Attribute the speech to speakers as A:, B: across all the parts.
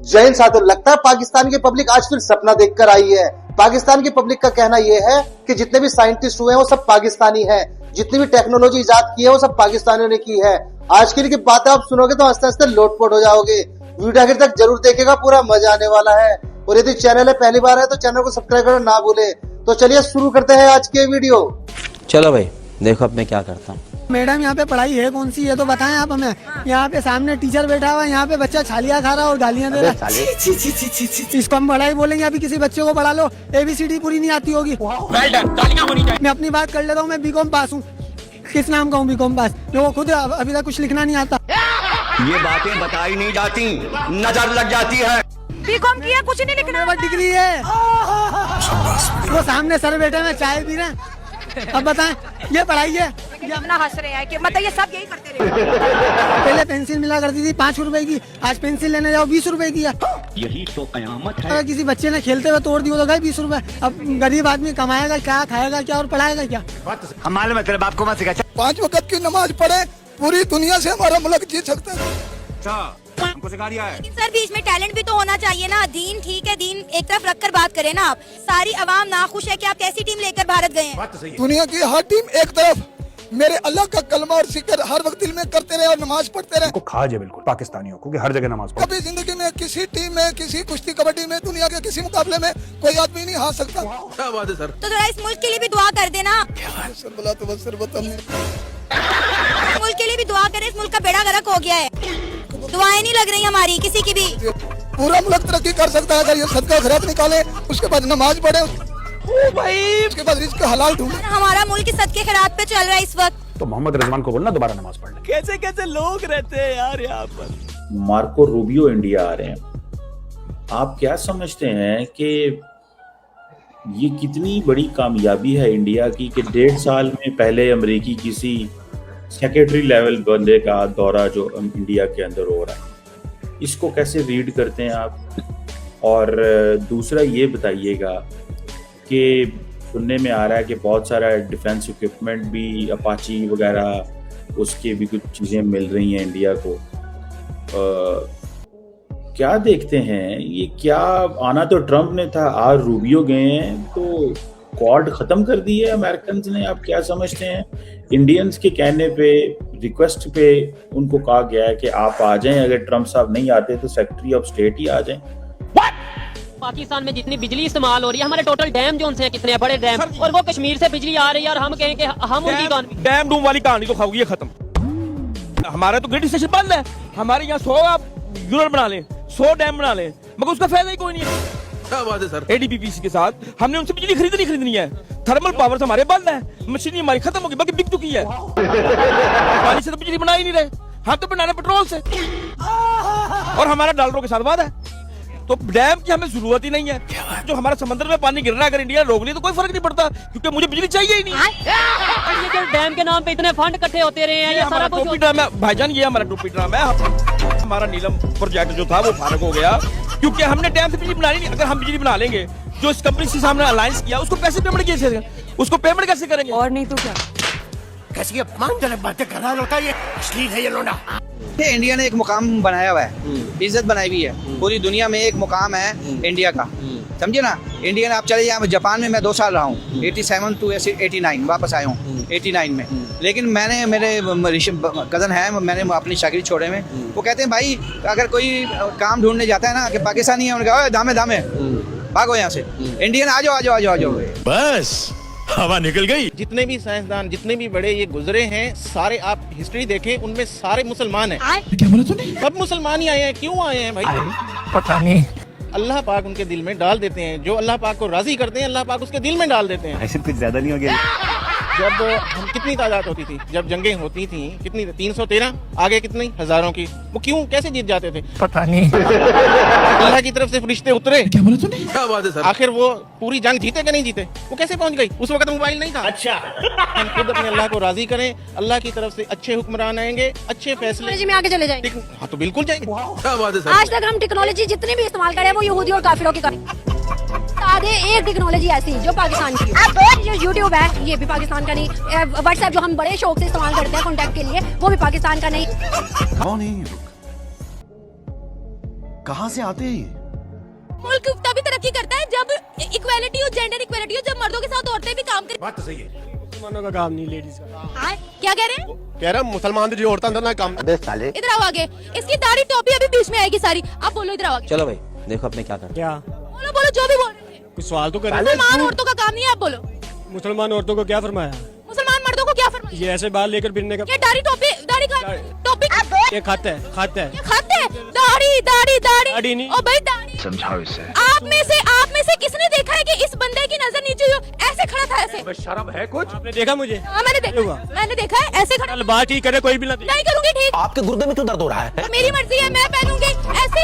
A: जय हिंद साथियों, लगता है पाकिस्तान की पब्लिक आज फिर सपना देखकर आई है। पाकिस्तान की पब्लिक का कहना यह है कि जितने भी साइंटिस्ट हुए हैं वो सब पाकिस्तानी हैं, जितनी भी टेक्नोलॉजी इजाद की है वो सब पाकिस्तानियों ने की है। आज की बातें आप सुनोगे तो हंसते हंसते लोटपोट हो जाओगे। वीडियो आखिर तक जरूर देखेगा, पूरा मजा आने वाला है। और यदि चैनल है पहली बार है तो चैनल को सब्सक्राइब करना ना भूले। तो चलिए शुरू करते हैं आज के वीडियो।
B: चलो भाई देखो अब मैं क्या करता हूँ।
C: मैडम यहाँ पे पढ़ाई है कौन सी है तो बताएं आप हमें। यहाँ पे सामने टीचर बैठा हुआ है, यहाँ पे बच्चा छालियाँ खा रहा है और गालियाँ दे रहा है। इसको हम पढ़ाई बोलेंगे, अभी किसी बच्चे को पढ़ा लो, ABCD पूरी नहीं आती होगी। मैं अपनी बात कर लेता हूँ, मैं B.Com पास हूँ। किस नाम का हूँ B.Com पास? मेरे को खुद अभी तक कुछ लिखना नहीं आता।
D: ये बातें बताई नहीं जाती, नजर लग जाती है।
E: B.Com किया, कुछ नहीं लिखना।
C: मेरे पास डिग्री है। वो सामने सर बैठे में चाय पी रहे हैं। अब बताएं, ये पढ़ाई है?
E: ये अपना हंस रहे हैं कि मतलब ये सब यही करते रहे।
C: पहले पेंसिल मिला करती थी 5 रुपए की, आज पेंसिल लेने जाओ 20 रुपए की है।
D: यही तो कयामत है।
C: अगर किसी बच्चे ने खेलते हुए तोड़ दिया तो गए 20 रुपए। अब गरीब आदमी कमाएगा क्या, खाएगा क्या और पढ़ाएगा क्या?
D: हमारे मतलब आपको मत सिखा।
F: 5 वक्त की नमाज पढ़े, पूरी दुनिया से हमारा मुल्क जीत सकता है।
D: हमको सिखा दिया है।
E: सर बीच में टैलेंट भी तो होना चाहिए ना। दीन ठीक है, दीन एक तरफ रखकर बात करें ना। आप सारी अवाम नाखुश है कि आप कैसी टीम लेकर भारत गए हैं।
F: दुनिया की हर टीम एक तरफ मेरे अल्लाह का कलमा और जिक्र हर वक्त दिल में करते रहे और नमाज पढ़ते रहे।
G: को खाज है बिल्कुल पाकिस्तानियों को कि हर जगह नमाज पढ़ो।
F: कभी जिंदगी में किसी टीम में, किसी कुश्ती कबड्डी में, दुनिया के किसी मुकाबले में कोई आदमी नहीं हार सकता।
D: क्या बात है सर?
E: तो थोड़ा इस मुल्क के लिए भी दुआ कर देना। मुल्क के लिए भी दुआ करें, इस मुल्क का बेड़ा गर्क हो गया है। दुआएं नहीं लग रही हमारी किसी की भी।
F: पूरा मुल्क तरक्की कर सकता है अगर ये सदका खैरात निकाले, उसके बाद नमाज पढ़े, भाई उसके बाद रिज़्क़ हलाल ढूंढे।
E: हमारा मुल्क सदके खैरात पे चल रहा है इस वक्त।
G: तो मोहम्मद रिजवान को बोलना दोबारा नमाज पढ़ ले।
C: कैसे कैसे लोग रहते हैं यार यहाँ पर।
H: मार्को रूबियो इंडिया आ रहे हैं। आप क्या समझते हैं कि ये कितनी बड़ी कामयाबी है इंडिया की कि 1.5 साल में पहले अमेरिकी किसी सेक्रेटरी लेवल बंदे का दौरा जो इंडिया के अंदर हो रहा है, इसको कैसे रीड करते हैं आप? और दूसरा ये बताइएगा कि सुनने में आ रहा है कि बहुत सारा डिफेंस इक्विपमेंट भी, अपाची वगैरह, उसके भी कुछ चीज़ें मिल रही हैं इंडिया को। क्या देखते हैं ये? क्या आना तो ट्रंप ने था, आज रूबियो गए हैं तो क्वाड ख़त्म कर दी है अमेरिकन ने। आप क्या समझते हैं? इंडियंस के कहने पे, रिक्वेस्ट पे उनको कहा गया है कि आप आ जाएं, अगर ट्रंप साहब नहीं आते तो सेक्रेटरी ऑफ स्टेट ही आ जाएं।
I: पाकिस्तान में जितनी बिजली इस्तेमाल हो रही है, हमारे टोटल डैम जो उनसे कितने बड़े डैम, और वो कश्मीर से बिजली आ रही है और हम कहें कि हम उनकी
J: डैम डूम वाली कहानी तो खाओगी खत्म। हमारा तो ग्रिड स्टेशन बंद है। हमारे यहाँ 100 आप यूनिट बना लें, 100 डैम बना लें, मगर उसका फायदा ही कोई नहीं है।
D: क्या बात है सर?
J: ADPPC के साथ हमने उनसे बिजली खरीदनी है। थर्मल पावर हमारे बंद है, मशीनरी हमारी खत्म होगी, बल्कि बिक चुकी है। पानी से तो बिजली बना ही नहीं रहे, हम तो बना रहे पेट्रोल से, और हमारा डॉलरों के साथ वादा है। तो डैम की हमें जरूरत ही नहीं है। जो हमारा समंदर में पानी गिर रहा है, अगर इंडिया रोक लिया तो कोई फर्क नहीं पड़ता, क्योंकि मुझे बिजली चाहिए ही नहीं।
I: ये जो डैम के नाम पे इतने फंड इकट्ठे होते रहे हैं, ये सारा कुछ
J: ड्रामा है भाईजान, ये हमारा टोपी ड्रामा है। हमारा नीलम प्रोजेक्ट जो था वो फारग हो गया, क्योंकि हमने डैम से बिजली बनानी नहीं। अगर हम बिजली बना लेंगे, जो इस कंपनी से सामने अलायंस किया, उसको पैसे पेमेंट कैसे, उसको पेमेंट कैसे करेंगे?
I: और नहीं तो क्या।
D: कैसी अपमानजनक बातें कर रहा होता है ये? अश्लील है ये लोना।
K: इंडिया ने एक मुकाम बनाया हुआ है, इज्जत बनाई हुई है। पूरी दुनिया में एक मुकाम है इंडिया का, समझे ना। इंडिया ने आप चले जाए, जापान में मैं 2 साल रहा हूँ, 87 to 89 वापस आया हूँ 89 में। लेकिन मैंने, मेरे कज़न है, मैंने अपनी चाकरी छोड़े में, वो कहते हैं भाई अगर कोई काम ढूंढने जाता है ना कि पाकिस्तानी है, उन्होंने कहा दामे दामे भागो यहाँ से, इंडियन आ जाओ आ जाओ आ जाओ आ जाओ।
D: बस हवा निकल गई।
L: जितने भी साइंसदान, जितने भी बड़े ये गुजरे हैं, सारे आप हिस्ट्री देखें, उनमें सारे मुसलमान हैं।
D: क्या बोला तूने?
L: सब मुसलमान ही आए हैं। क्यों आए हैं भाई?
D: पता नहीं।
L: अल्लाह पाक उनके दिल में डाल देते हैं, जो अल्लाह पाक को राजी करते हैं, अल्लाह पाक उसके दिल में डाल देते हैं।
G: ऐसे कुछ ज्यादा नहीं हो गया?
L: जब हम कितनी तादाद होती थी, जब जंगें होती थी, कितनी 313, आगे कितनी हजारों की, वो क्यों कैसे जीत जाते थे?
D: पता नहीं।
L: अल्लाह की तरफ से फरिश्ते उतरे।
D: क्या बोला तूने? क्या बात है सर?
L: आखिर वो पूरी जंग जीते कि नहीं जीते? वो कैसे पहुंच गई? उस वक्त मोबाइल नहीं था। अच्छा, हम खुद अपने अल्लाह को राजी करें, अल्लाह की तरफ से अच्छे हुक्मरान आएंगे, अच्छे फैसले
E: में आगे चले जाएंगे।
L: हाँ तो बिल्कुल जाएंगे।
D: क्या बात है सर?
E: आज तक हम टेक्नोलॉजी जितनी भी इस्तेमाल करें वो यहूदी और काफिरों की करें। आधे एक टेक्नोलॉजी ऐसी जो पाकिस्तान की है। जो यूट्यूब है ये भी पाकिस्तान का नहीं, व्हाट्सएप जो हम बड़े शौक से इस्तेमाल करते हैं कॉन्टैक्ट के लिए, वो भी पाकिस्तान का नहीं।
D: कौन है? कहाँ से आते हैं ये?
E: मुल्क तभी तरक्की करता है जब इक्वालिटी हो, जेंडर इक्वालिटी हो, जब मर्दों के साथ औरतें भी काम करें।
D: बात तो सही है।
L: मुसलमानों का काम नहीं, लेडीज का।
E: क्या कह रहे हैं?
L: कह रहा मुसलमान जो औरतें ना काम।
E: इधर आओ आगे, इसकी दाढ़ी टोपी अभी बीच में आएगी सारी। आप बोलो, इधर आओ आगे।
B: चलो भाई देखो अब मैं क्या करता
L: क्या?
E: बोलो बोलो, जो भी बोल रहे थे।
L: कुछ सवाल तो करें।
E: मुसलमान औरतों का काम नहीं है, आप बोलो।
L: मुसलमान औरतों को क्या फरमाया?
E: मुसलमान मर्दों को क्या फरमाया?
L: ये ऐसे बाल लेकर फिरने का।
E: ये दाढ़ी टोपी, दाढ़ी टोपी
L: ये खाता है, खाता है।
E: ये खाते हैं। दाढ़ी दाढ़ी दाढ़ी
L: दाढ़ी नहीं।
E: ओ भाई दाढ़ी।
G: समझाओ इसे।
E: आप में से किसने देखा है कि इस बंदे की नजर नीचे हुई हो? ऐसे खड़ा था ऐसे।
L: शर्म है कुछ? आपने देखा मुझे?
E: हाँ मैंने देखा है ऐसे खड़ा।
L: बात ठीक करे, कोई भी ना देखे।
E: नहीं करूंगी ठीक।
D: आपके गुर्दे में क्यों दर्द हो रहा है?
E: तो मेरी मर्जी है, मैं पहनूंगी। ऐसे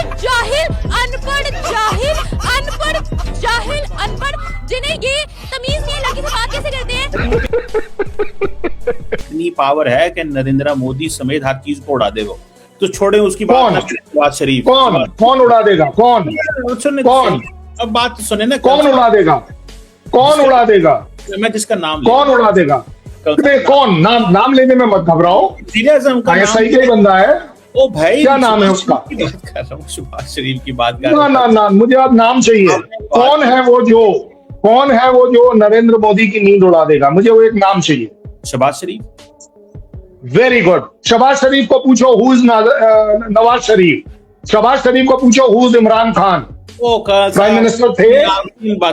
E: जाहिल अनपढ़ जिन्हें ये तमीज नहीं है लड़की से बात कैसे करते हैं।
H: इतनी पावर है कि नरेंद्र मोदी समेत हर चीज को उड़ा दे वो। तो छोड़े उसकी बात। नवाज शरीफ
F: कौन उड़ा देगा? कौन?
H: अब बात सुने ना।
F: कौन उड़ा देगा? कौन उड़ा देगा?
H: मैं जिसका नाम
F: कौन उड़ा देगा? कौन? नाम लेने में मत घबराओ। सही का ही बंदा है।
H: ओ भाई
F: क्या नाम है उसका?
H: बात कर रहा हूँ, शहबाज शरीफ की बात कर रहा हूँ।
F: ना मुझे अब नाम चाहिए। कौन है वो जो नरेंद्र मोदी की नींद उड़ा देगा? मुझे वो एक नाम चाहिए।
H: शहबाज शरीफ।
F: Very good. शहबाज शरीफ को पूछो हु इज नवाज शरीफ। शहबाज शरीफ को पूछो who is Imran Khan. Prime minister थे?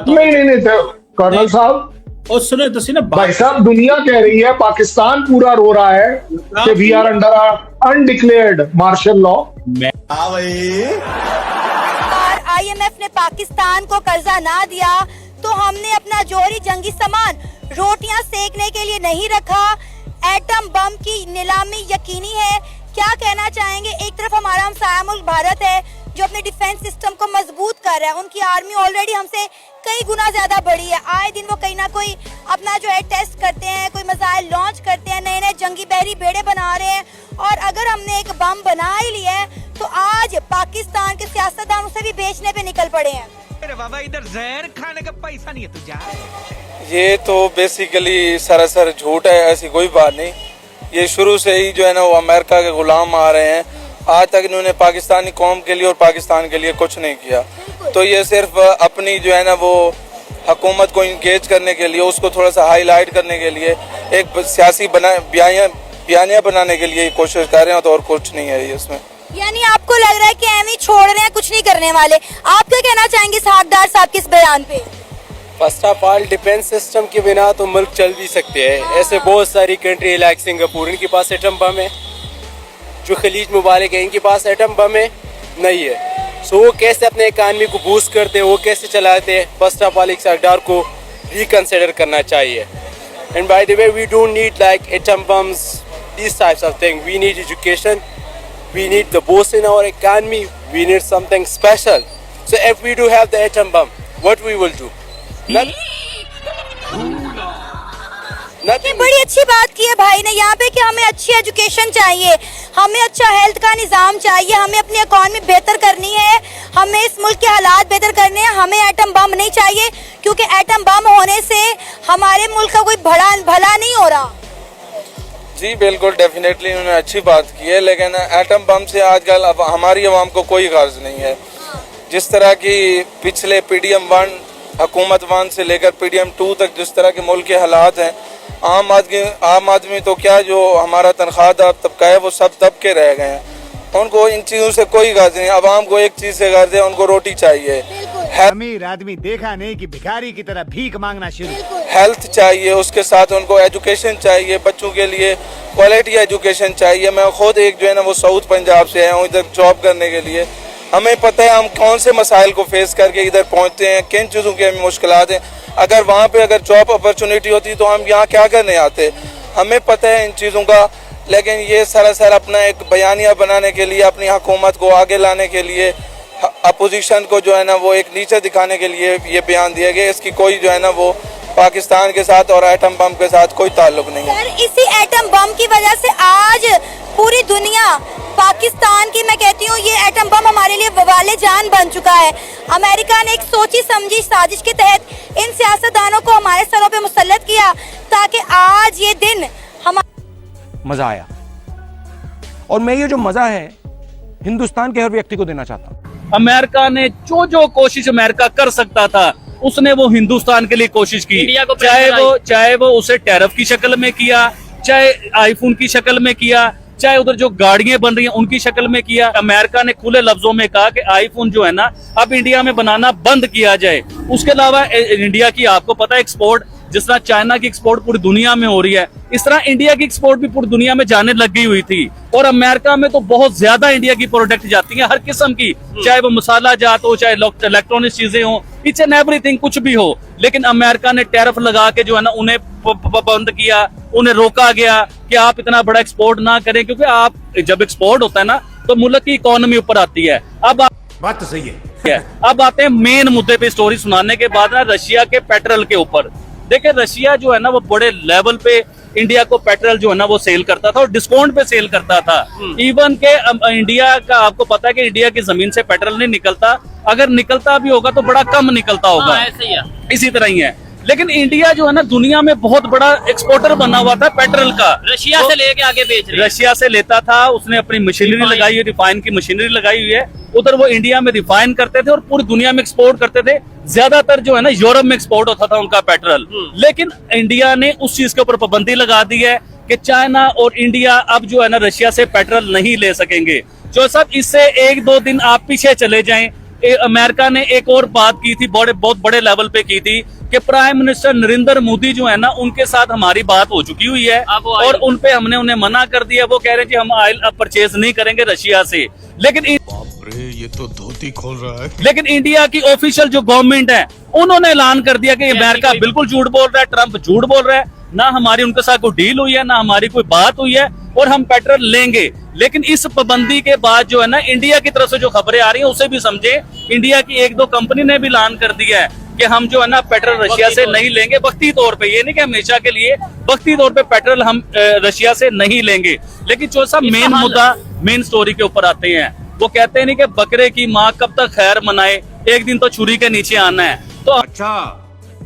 F: नहीं थे कर्नल साहब।
H: और सुने तो सी ना
F: भाई साहब, दुनिया कह रही है, पाकिस्तान पूरा रो रहा है कि we are under undeclared martial law.
E: IMF ने पाकिस्तान को कर्जा ना दिया तो हमने अपना जोहरी जंगी सामान रोटियां सेकने के लिए नहीं रखा। एटम बम की नीलामी यकीनी है। क्या कहना चाहेंगे? एक तरफ हमारा हमसाया मुल्क भारत है जो अपने डिफेंस सिस्टम को मजबूत कर रहा है। उनकी आर्मी ऑलरेडी हमसे कई गुना ज्यादा बड़ी है। आए दिन वो कहीं ना कोई अपना जो है टेस्ट करते हैं, कोई मिसाइल लॉन्च करते हैं, नए नए जंगी बहरी बेड़े बना रहे हैं। और अगर हमने एक बम बना ही लिया है तो आज पाकिस्तान के सियासतदान उसे भी बेचने पे निकल पड़े हैं।
K: अरे बाबा, इधर जहर खाने का पैसा नहीं है तुझे।
J: ये तो बेसिकली सरासर झूठ है, ऐसी कोई बात नहीं। ये शुरू से ही जो है ना वो अमेरिका के गुलाम आ रहे हैं। आज तक इन्होंने पाकिस्तानी कौम के लिए और पाकिस्तान के लिए कुछ नहीं किया। तो ये सिर्फ अपनी जो है ना वो हुकूमत को इंगेज करने के लिए, उसको थोड़ा सा हाईलाइट करने के लिए, एक सियासी बयानिया बनाने के लिए कोशिश कर रहे हैं। तो और कुछ नहीं है ये इसमें।
E: यानी आपको लग रहा है कि एम ही छोड़ रहे हैं, कुछ नहीं करने वाले। आप क्या कहना चाहेंगे सागदार साहब के इस बयान पे?
M: First of all, defence system के बिना तो मुल्क चल भी सकते हैं। ऐसे बहुत सारी कंट्री लाइक सिंगापुर, इनके पास एटम बम है। जो खलीज मुबारक है, इनके पास एटम बम है नहीं है। सो वो कैसे अपने इकानमी को बूस्ट करते हैं, वो कैसे चलाते हैं? फर्स्ट ऑफ ऑल, एक सरकार को रिकंसिडर करना चाहिए। And by the way, we don't need like atom bombs, these types of things. We need education. We need the boost in our economy. We need something special. So if we do have the atom bomb, what we will do?
E: Nothing. बड़ी अच्छी बात की है भाई ने यहाँ पे कि हमें अच्छी एजुकेशन चाहिए, हमें अच्छा हेल्थ का निज़ाम चाहिए, हमें अपनी इकॉनमी बेहतर करनी है, हमें इस मुल्क के हालात बेहतर करने हैं। हमें एटम बम नहीं चाहिए क्योंकि एटम बम होने से हमारे मुल्क का कोई भला नहीं हो रहा।
J: जी बिल्कुल, डेफिनेटली उन्होंने अच्छी बात की है, लेकिन एटम बम से आजकल अब हमारी आवाम को कोई गर्ज नहीं है। जिस तरह की पिछले PDM 1 हुकूमत 1 से लेकर PDM 2 तक जिस तरह के मुल्क के हालात हैं, आम आदमी तो क्या, जो हमारा तनख्वाहदार तबका है वो सब दबके रह गए हैं। उनको इन चीज़ों से कोई गर्ज नहीं। आवाम को एक चीज़ से गर्ज है, उनको रोटी चाहिए।
D: अमीर आदमी देखा नहीं कि भिखारी की तरह भीख मांगना शुरू।
J: हेल्थ चाहिए, उसके साथ उनको एजुकेशन चाहिए, बच्चों के लिए क्वालिटी एजुकेशन चाहिए। मैं खुद एक जो है ना वो साउथ पंजाब से आया हूँ इधर जॉब करने के लिए। हमें पता है हम कौन से मसाइल को फेस करके इधर पहुँचते हैं, किन चीज़ों की हमें मुश्किलात हैं। अगर वहाँ पे अगर जॉब अपॉर्चुनिटी होती तो हम यहाँ क्या करने आते। हमें पता है इन चीज़ों का, लेकिन ये सरासर अपना एक बयानिया बनाने के लिए, अपनी हुकूमत को आगे लाने के लिए, अपोजिशन को जो है ना वो एक नीचे दिखाने के लिए ये बयान दिया गया। इसकी कोई जो है ना वो पाकिस्तान के साथ और एटम बम के साथ कोई ताल्लुक नहीं है।
E: सर, इसी एटम बम की वजह से आज पूरी दुनिया पाकिस्तान की, मैं कहती हूँ ये एटम बम हमारे लिए वबाले जान बन चुका है। अमेरिका ने एक सोची समझी साजिश के तहत इन सियासतदानों को हमारे सरों पे मुसल्लत किया ताकि आज ये दिन
G: मजा आया। और मैं ये जो मजा है हिंदुस्तान के हर व्यक्ति को देना चाहता हूँ।
N: अमेरिका ने जो कोशिश अमेरिका कर सकता था उसने वो हिंदुस्तान के लिए कोशिश की,
I: इंडिया को
N: चाहे वो उसे टैरिफ की शक्ल में किया, चाहे आईफोन की शक्ल में किया, चाहे उधर जो गाड़ियां बन रही हैं उनकी शक्ल में किया। अमेरिका ने खुले लफ्जों में कहा कि आईफोन जो है ना अब इंडिया में बनाना बंद किया जाए। उसके अलावा इंडिया की आपको पता है एक्सपोर्ट, जिस तरह चाइना की एक्सपोर्ट पूरी दुनिया में हो रही है, इस तरह इंडिया की एक्सपोर्ट भी पूरी दुनिया में जाने लगी हुई थी। और अमेरिका में तो बहुत ज्यादा इंडिया की प्रोडक्ट जाती हैं, हर किस्म की, चाहे वो मसाला जात हो, चाहे इलेक्ट्रॉनिक चीजें हो, ईच एंड एवरीथिंग, कुछ भी हो। लेकिन अमेरिका ने टैरिफ लगा के जो है ना उन्हें बंद किया, उन्हें रोका गया कि आप इतना बड़ा एक्सपोर्ट ना करें, क्योंकि आप जब एक्सपोर्ट होता है ना तो मुल्क की इकोनॉमी ऊपर आती है। अब
D: बात तो सही है।
N: अब आते हैं मेन मुद्दे पे स्टोरी सुनाने के बाद ना, रशिया के पेट्रोल के ऊपर। देखिए रशिया जो है ना वो बड़े लेवल पे इंडिया को पेट्रोल जो है ना वो सेल करता था और डिस्काउंट पे सेल करता था। इवन के इंडिया का आपको पता है कि इंडिया की जमीन से पेट्रोल नहीं निकलता, अगर निकलता भी होगा तो बड़ा कम निकलता होगा।
I: ऐसे ही है।
N: इसी तरह ही है। लेकिन इंडिया जो है ना दुनिया में बहुत बड़ा एक्सपोर्टर बना हुआ था पेट्रोल का।
I: रशिया से लेके आगे बेच रहे हैं।
N: रशिया से लेता था, उसने अपनी मशीनरी लगाई हुई, रिफाइन की मशीनरी लगाई हुई है, उधर वो इंडिया में रिफाइन करते थे और पूरी दुनिया में एक्सपोर्ट करते थे। ज्यादातर जो है ना यूरोप में एक्सपोर्ट होता था उनका पेट्रोल। लेकिन इंडिया ने उस चीज के ऊपर पाबंदी लगा दी है कि चाइना और इंडिया अब जो है ना रशिया से पेट्रोल नहीं ले सकेंगे। जो सब इससे 1-2 दिन आप पीछे चले जाएं, अमेरिका ने एक और बात की थी, बहुत बड़े लेवल पे की थी कि प्राइम मिनिस्टर नरेंद्र मोदी जो है ना उनके साथ हमारी बात हो चुकी हुई है और उन पे हमने उन्हें मना कर दिया। वो कह रहे हैं कि हम ऑयल अब परचेज नहीं करेंगे रशिया से। लेकिन
F: ये तो धोती खोल रहा है।
N: लेकिन इंडिया की ऑफिशियल जो गवर्नमेंट है उन्होंने ऐलान कर दिया कि अमेरिका बिल्कुल झूठ बोल रहा है, ट्रंप झूठ बोल रहा है, ना हमारी उनके साथ कोई डील हुई है, ना हमारी कोई बात हुई है और हम पेट्रोल लेंगे। लेकिन इस पाबंदी के बाद जो है ना इंडिया की तरफ से जो खबरें आ रही हैं उसे भी समझे, इंडिया की 1-2 कंपनी ने भी ऐलान कर दिया है कि हम जो है ना पेट्रोल रशिया से नहीं लेंगे, वक्ती तौर पे, ये नहीं कि हमेशा के लिए, वक्ती तौर पे पेट्रोल हम रशिया से नहीं लेंगे। लेकिन जो सा मेन मुद्दा, मेन स्टोरी के ऊपर आते हैं, वो कहते हैं नहीं कि बकरे की माँ कब तक खैर मनाए, एक दिन तो छुरी के नीचे आना है। तो
D: अच्छा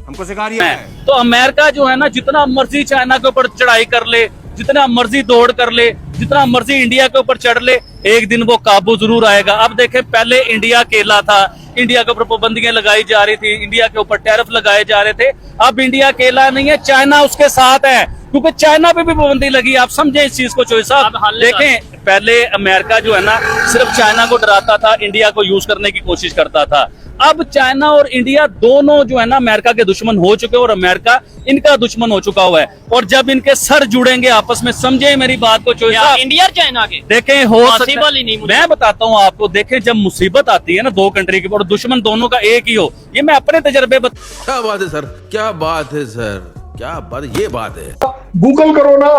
D: हमको सिखा रही है।
N: तो अमेरिका जो है ना जितना मर्जी चाइना के ऊपर चढ़ाई कर ले, जितना मर्जी दौड़ कर ले, जितना मर्जी इंडिया के ऊपर चढ़ ले, एक दिन वो काबू जरूर आएगा। अब देखें, पहले इंडिया अकेला था, इंडिया के ऊपर पाबंदियां लगाई जा रही थी, इंडिया के ऊपर टैरिफ लगाए जा रहे थे। अब इंडिया अकेला नहीं है, चाइना उसके साथ है, क्योंकि चाइना पे भी पाबंदी लगी। आप समझे इस चीज को चोई साहब। देखें पहले अमेरिका जो है ना सिर्फ चाइना को डराता था, इंडिया को यूज करने की कोशिश करता था। अब चाइना और इंडिया दोनों जो है ना अमेरिका के दुश्मन हो चुके और अमेरिका इनका दुश्मन हो चुका हुआ है। और जब इनके सर जुड़ेंगे आपस में, समझे मेरी बात को चोई साहब,
I: इंडिया और चाइना के
N: देखें हो
I: पॉसिबल ही नहीं।
N: मैं बताता हूँ आपको, देखें जब मुसीबत आती है ना 2 कंट्री की और दुश्मन दोनों का एक ही हो, ये मैं अपने तजर्बे
O: क्या बात है सर, क्या बात है सर, क्या बात, ये बात है।
F: गूगल करो ना,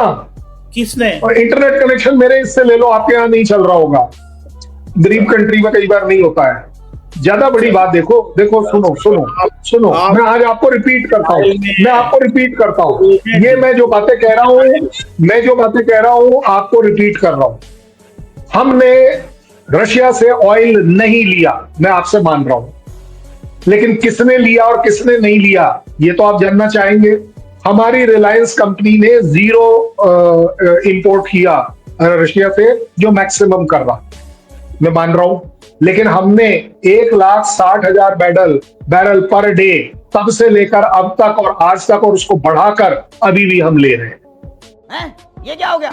H: किसने?
F: और इंटरनेट कनेक्शन मेरे इससे ले लो, आपके यहाँ नहीं चल रहा होगा, गरीब कंट्री में कई बार नहीं होता है। ज्यादा बड़ी बात देखो, सुनो, मैं आज आपको रिपीट करता हूँ, ये मैं जो बातें कह रहा हूँ आपको रिपीट कर रहा हूँ। हमने रशिया से ऑयल नहीं लिया, मैं आपसे मान रहा हूं, लेकिन किसने लिया और किसने नहीं लिया ये तो आप जानना चाहेंगे। हमारी रिलायंस कंपनी ने 0 इंपोर्ट किया रशिया से, जो मैक्सिमम कर रहा, मैं मान रहा हूं, लेकिन हमने 1,60,000 बैरल पर डे तब से लेकर अब तक और आज तक, और उसको बढ़ाकर अभी भी हम ले रहे हैं।
I: ये क्या हो गया?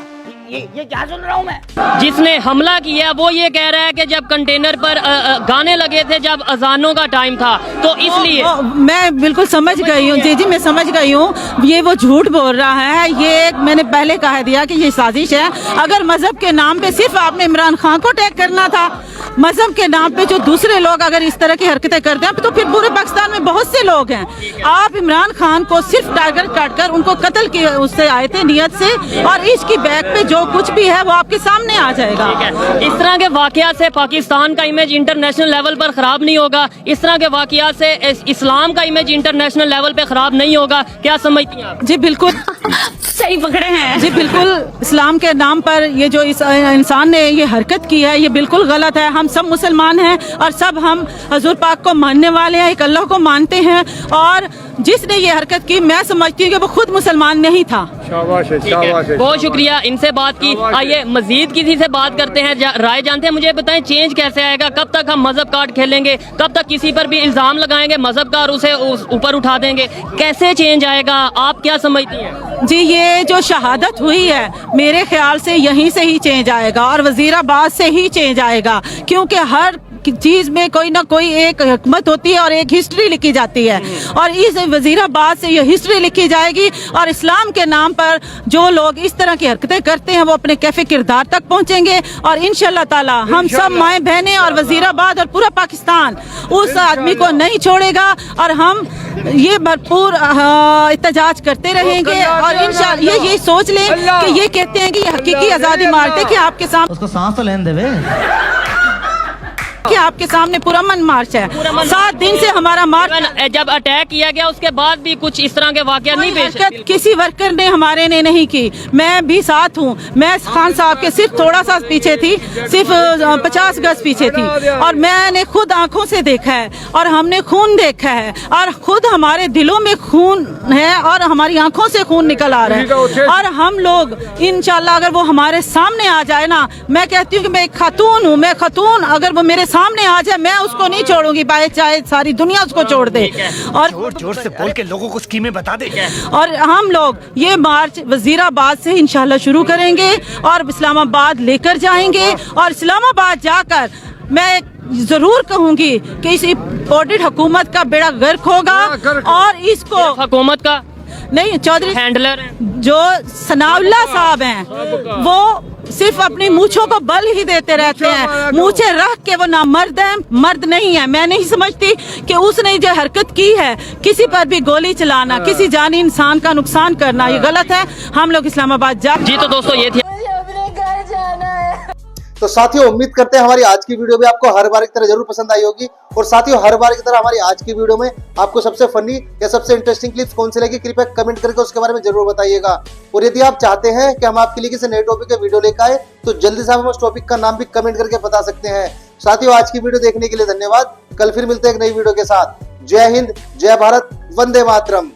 I: ये क्या सुन रहा हूँ मैं? जिसने हमला किया वो ये कह रहा है कि जब कंटेनर पर गाने लगे थे जब अजानों का टाइम था, तो इसलिए
P: मैं बिल्कुल समझ गई हूँ जी, मैं समझ गई हूँ, ये वो झूठ बोल रहा है। ये मैंने पहले कह दिया कि ये साजिश है। अगर मजहब के नाम पे सिर्फ आपने इमरान खान को अटैक करना था, मजहब के नाम पे जो दूसरे लोग अगर इस तरह की हरकतें करते हैं तो फिर पूरे पाकिस्तान में बहुत से लोग हैं। आप इमरान खान को सिर्फ टारगेट काटकर उनको कत्ल के उससे आए थे नियत से, और इसकी बैक पे जो कुछ भी है वो आपके सामने आ जाएगा।
I: इस तरह के वाकयात से पाकिस्तान का इमेज इंटरनेशनल लेवल पर खराब नहीं होगा, इस तरह के वाकयात से इस्लाम का इमेज इंटरनेशनल लेवल पे खराब नहीं होगा, क्या समझती हैं आप?
P: जी बिल्कुल सही पकड़े हैं जी, बिल्कुल इस्लाम के नाम पर ये जो इस इंसान ने ये हरकत की है ये बिल्कुल गलत है। हम सब मुसलमान हैं और सब हम हजूर पाक को मानने वाले हैं, एक अल्लाह को मानते हैं, और जिसने ये हरकत की मैं समझती हूँ कि वो खुद मुसलमान नहीं था।
F: शाबाश है, शाबाश है।
I: बहुत शुक्रिया, इनसे बात की। आइए मजीद किसी से बात करते हैं, राय जानते हैं। मुझे बताएं चेंज कैसे आएगा, कब तक हम मजहब कार्ड खेलेंगे, कब तक किसी पर भी इल्जाम लगाएंगे मजहब का और उसे ऊपर उठा देंगे, कैसे चेंज आएगा, आप क्या समझती हैं?
P: जी ये जो शहादत हुई है मेरे ख्याल से यहीं से ही चेंज आएगा और वजीराबाद से ही चेंज आएगा, क्योंकि हर चीज में कोई ना कोई एक हिकमत होती है और एक हिस्ट्री लिखी जाती है और इस वजीराबाद से ये हिस्ट्री लिखी जाएगी और इस्लाम के नाम पर जो लोग इस तरह की हरकतें करते हैं वो अपने कैफे किरदार तक पहुंचेंगे और इंशाल्लाह ताला हम सब माएँ बहनें और वजीराबाद और पूरा पाकिस्तान उस आदमी को नहीं छोड़ेगा और हम ये भरपूर एहतजाज करते रहेंगे और इंशाल्लाह ये सोच लें कि ये कहते हैं कि ये हकीकी आज़ादी मारते कि आपके सामने
C: उसको सांस तो लेने देवे
P: कि आपके सामने पूरा मन मार्च है। 7 दिन से हमारा मार्च,
I: जब अटैक किया गया उसके बाद भी कुछ इस तरह के वाकया नहीं पेश आए?
P: किसी वर्कर ने हमारे ने नहीं की, मैं भी साथ हूँ। मैं खान साहब के सिर्फ थोड़ा सा पीछे थी, सिर्फ 50 गज पीछे थी और मैंने खुद आंखों से देखा है और हमने खून देखा है और खुद हमारे दिलों में खून है और हमारी आंखों से खून निकल आ रहा है और हम लोग इंशाल्लाह अगर वो हमारे सामने आ जाए ना, मैं कहती हूँ कि मैं एक खातून हूँ, मैं खातून अगर वो मेरे सामने आ जाए मैं उसको नहीं छोड़ूंगी, चाहे सारी दुनिया उसको छोड़ दे। और
D: जोर जोर से बोल के लोगों को स्कीमें बता दे।
P: और हम लोग ये मार्च वजीराबाद से इंशाल्लाह शुरू करेंगे और इस्लामाबाद लेकर जाएंगे और इस्लामाबाद जाकर मैं जरूर कहूंगी कि इस इम्पोर्टेड हुकूमत का बेड़ा गर्क होगा और इसको
I: हुकूमत का
P: नहीं, चौधरी
I: हैंडलर
P: जो सनाउल्लाह साहब हैं वो सिर्फ अपनी मूछों को बल ही देते रहते हैं, मूछे रख के वो ना मर्द है, मर्द नहीं है। मैं नहीं समझती कि उसने जो हरकत की है किसी पर भी गोली चलाना, किसी जानी इंसान का नुकसान करना, ये गलत है। हम लोग इस्लामाबाद जा
I: जी। तो दोस्तों ये थी
A: तो साथियों, उम्मीद करते हैं हमारी आज की वीडियो भी आपको हर बार की तरह जरूर पसंद आई होगी और साथियों हर बार की तरह हमारी आज की वीडियो में आपको सबसे फनी या सबसे इंटरेस्टिंग क्लिप्स कौन सी लगी कृपया कमेंट करके उसके बारे में जरूर बताइएगा। और यदि आप चाहते हैं कि हम आपके लिए किसी नए टॉपिक के वीडियो लेकर आए तो जल्दी से हम उस टॉपिक का नाम भी कमेंट करके बता सकते हैं। साथियों आज की वीडियो देखने के लिए धन्यवाद। कल फिर मिलते हैं एक नई वीडियो के साथ। जय हिंद, जय भारत, वंदे मातरम।